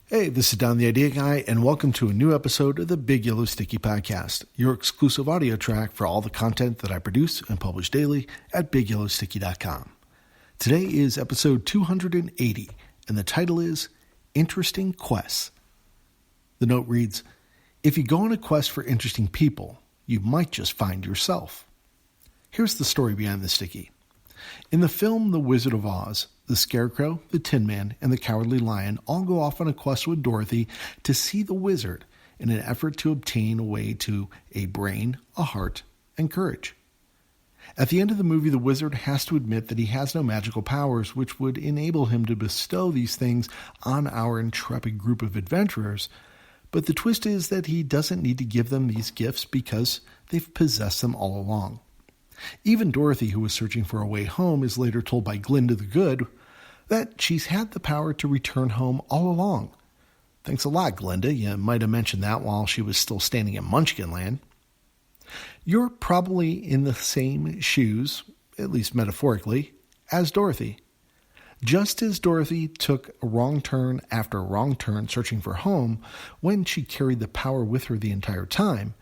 Hey, this is Don the Idea Guy, and welcome to a new episode of the Big Yellow Sticky Podcast, your exclusive audio track for all the content that I produce and publish daily at BigYellowSticky.com. Today is episode 280, and the title is Interesting Quests. The note reads, if you go on a quest for interesting people, you might just find yourself. Here's the story behind the sticky. In the film The Wizard of Oz, the Scarecrow, the Tin Man, and the Cowardly Lion all go off on a quest with Dorothy to see the wizard in an effort to obtain a way to a brain, a heart, and courage. At the end of the movie, the wizard has to admit that he has no magical powers which would enable him to bestow these things on our intrepid group of adventurers, but the twist is that he doesn't need to give them these gifts because they've possessed them all along. Even Dorothy, who was searching for a way home, is later told by Glinda the Good that she's had the power to return home all along. Thanks a lot, Glinda. You might have mentioned that while she was still standing in Munchkinland. You're probably in the same shoes, at least metaphorically, as Dorothy. Just as Dorothy took a wrong turn after a wrong turn searching for home when she carried the power with her the entire time,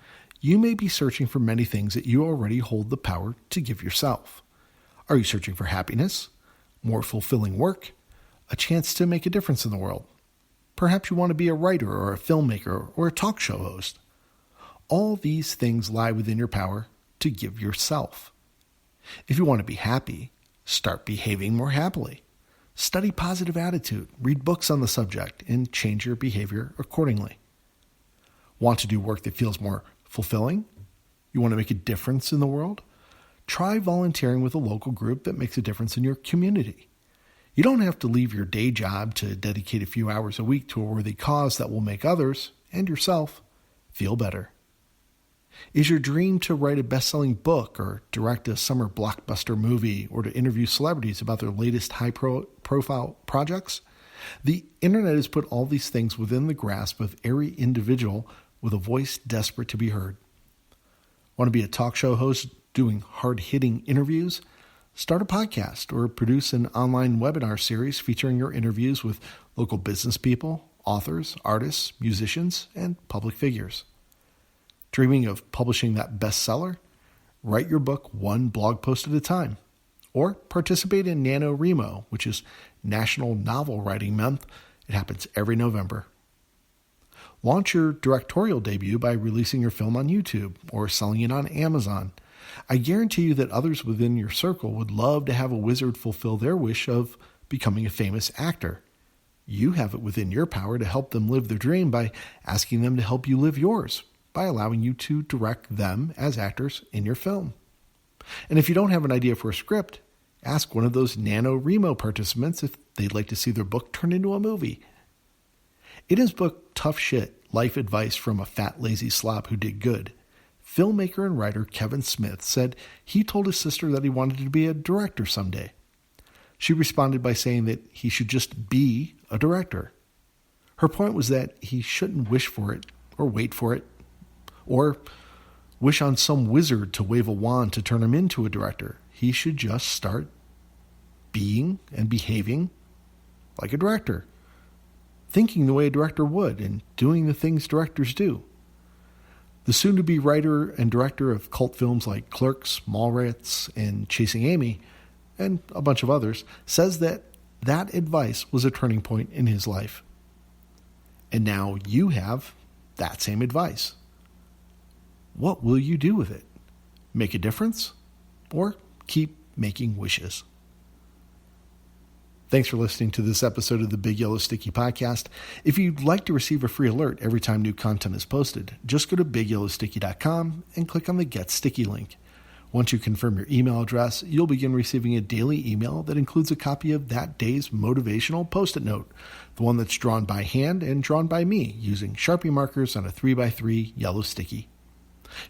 you may be searching for many things that you already hold the power to give yourself. Are you searching for happiness, more fulfilling work, a chance to make a difference in the world? Perhaps you want to be a writer or a filmmaker or a talk show host. All these things lie within your power to give yourself. If you want to be happy, start behaving more happily. Study positive attitude, read books on the subject, and change your behavior accordingly. Want to do work that feels more fulfilling? You want to make a difference in the world? Try volunteering with a local group that makes a difference in your community. You don't have to leave your day job to dedicate a few hours a week to a worthy cause that will make others, and yourself, feel better. Is your dream to write a best-selling book or direct a summer blockbuster movie or to interview celebrities about their latest high-profile projects? The internet has put all these things within the grasp of every individual with a voice desperate to be heard. Want to be a talk show host doing hard-hitting interviews? Start a podcast or produce an online webinar series featuring your interviews with local business people, authors, artists, musicians, and public figures. Dreaming of publishing that bestseller? Write your book one blog post at a time. Or participate in NaNoWriMo, which is National Novel Writing Month. It happens every November. Launch your directorial debut by releasing your film on YouTube or selling it on Amazon. I guarantee you that others within your circle would love to have a wizard fulfill their wish of becoming a famous actor. You have it within your power to help them live their dream by asking them to help you live yours, by allowing you to direct them as actors in your film. And if you don't have an idea for a script, ask one of those NaNoWriMo participants if they'd like to see their book turned into a movie. In his book, Tough Shit, Life Advice from a Fat Lazy Slob Who Did Good, filmmaker and writer Kevin Smith said he told his sister that he wanted to be a director someday. She responded by saying that he should just be a director. Her point was that he shouldn't wish for it or wait for it or wish on some wizard to wave a wand to turn him into a director. He should just start being and behaving like a director. Thinking the way a director would and doing the things directors do. The soon-to-be writer and director of cult films like Clerks, Mallrats, and Chasing Amy, and a bunch of others, says that advice was a turning point in his life. And now you have that same advice. What will you do with it? Make a difference? Or keep making wishes? Thanks for listening to this episode of the Big Yellow Sticky Podcast. If you'd like to receive a free alert every time new content is posted, just go to BigYellowSticky.com and click on the Get Sticky link. Once you confirm your email address, you'll begin receiving a daily email that includes a copy of that day's motivational Post-it note, the one that's drawn by hand and drawn by me using Sharpie markers on a 3x3 yellow sticky.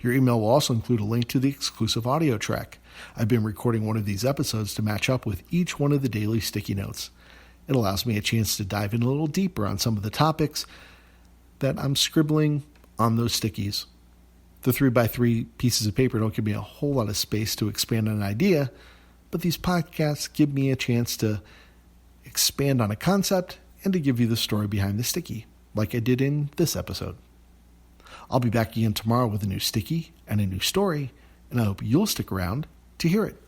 Your email will also include a link to the exclusive audio track. I've been recording one of these episodes to match up with each one of the daily sticky notes. It allows me a chance to dive in a little deeper on some of the topics that I'm scribbling on those stickies. The 3x3 pieces of paper don't give me a whole lot of space to expand on an idea, but these podcasts give me a chance to expand on a concept and to give you the story behind the sticky, like I did in this episode. I'll be back again tomorrow with a new sticky and a new story, and I hope you'll stick around to hear it.